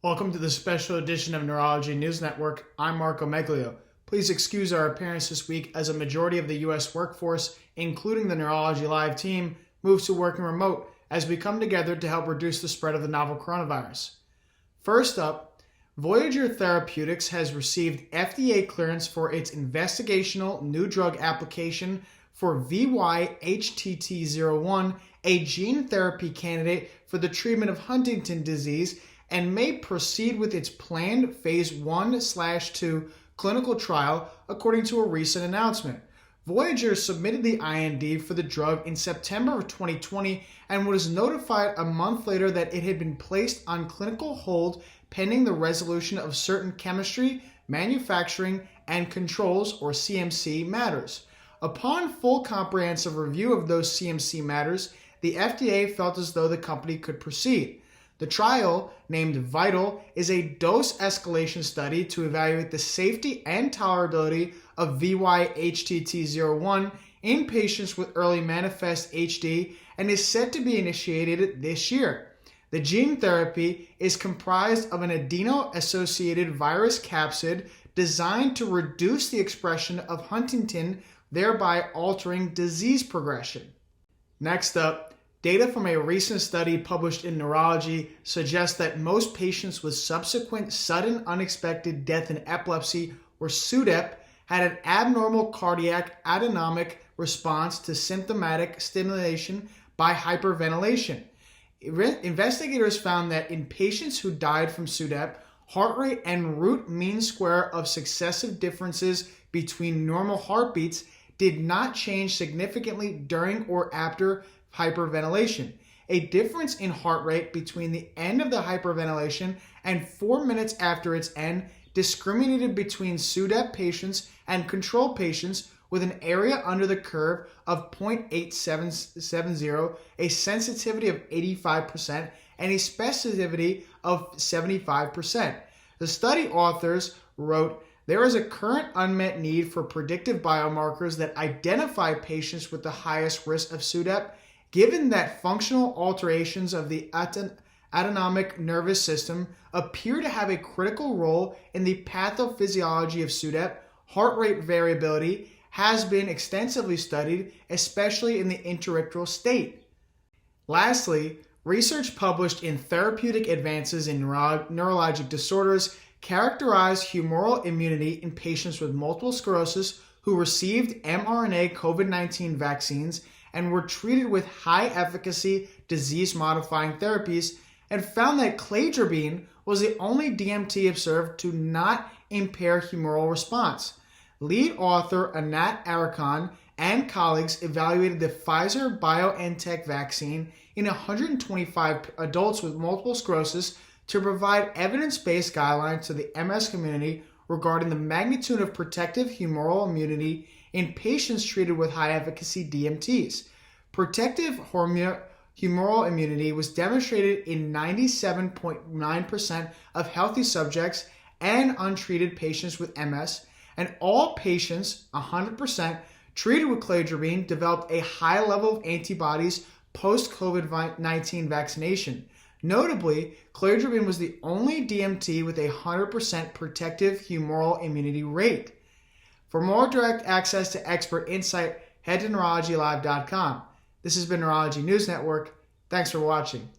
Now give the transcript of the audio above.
Welcome to the special edition of Neurology News Network. I'm Marco Meglio. Please excuse our appearance this week as a majority of the U.S. workforce, including the Neurology Live team, moves to working remote as we come together to help reduce the spread of the novel coronavirus. First up, Voyager Therapeutics has received FDA clearance for its investigational new drug application for VY-HTT01, a gene therapy candidate for the treatment of Huntington disease, and may proceed with its planned Phase 1/2 clinical trial, according to a recent announcement. Voyager submitted the IND for the drug in September of 2020 and was notified a month later that it had been placed on clinical hold pending the resolution of certain chemistry, manufacturing, and controls, or CMC, matters. Upon full comprehensive review of those CMC matters, the FDA felt as though the company could proceed. The trial, named VITAL, is a dose escalation study to evaluate the safety and tolerability of VY-HTT01 in patients with early manifest HD and is set to be initiated this year. The gene therapy is comprised of an adeno-associated virus capsid designed to reduce the expression of Huntingtin, thereby altering disease progression. Next up, data from a recent study published in Neurology suggests that most patients with subsequent sudden unexpected death in epilepsy, or SUDEP, had an abnormal cardiac autonomic response to symptomatic stimulation by hyperventilation. Investigators found that in patients who died from SUDEP, heart rate and root mean square of successive differences between normal heartbeats did not change significantly during or after hyperventilation. A difference in heart rate between the end of the hyperventilation and 4 minutes after its end discriminated between SUDEP patients and control patients with an area under the curve of 0.8770, a sensitivity of 85%, and a specificity of 75%. The study authors wrote, "There is a current unmet need for predictive biomarkers that identify patients with the highest risk of SUDEP. Given that functional alterations of the autonomic nervous system appear to have a critical role in the pathophysiology of SUDEP, heart rate variability has been extensively studied, especially in the interictal state." Lastly, research published in Therapeutic Advances in Neurologic Disorders characterized humoral immunity in patients with multiple sclerosis who received mRNA COVID-19 vaccines and were treated with high-efficacy disease-modifying therapies, and found that cladribine was the only DMT observed to not impair humoral response. Lead author Anat Arakan and colleagues evaluated the Pfizer-BioNTech vaccine in 125 adults with multiple sclerosis to provide evidence-based guidelines to the MS community regarding the magnitude of protective humoral immunity in patients treated with high-efficacy DMTs. Protective humoral immunity was demonstrated in 97.9% of healthy subjects and untreated patients with MS, and all patients, 100%, treated with cladribine developed a high level of antibodies post-COVID-19 vaccination. Notably, cladribine was the only DMT with a 100% protective humoral immunity rate. For more direct access to expert insight, head to neurologylive.com. This has been Neurology News Network. Thanks for watching.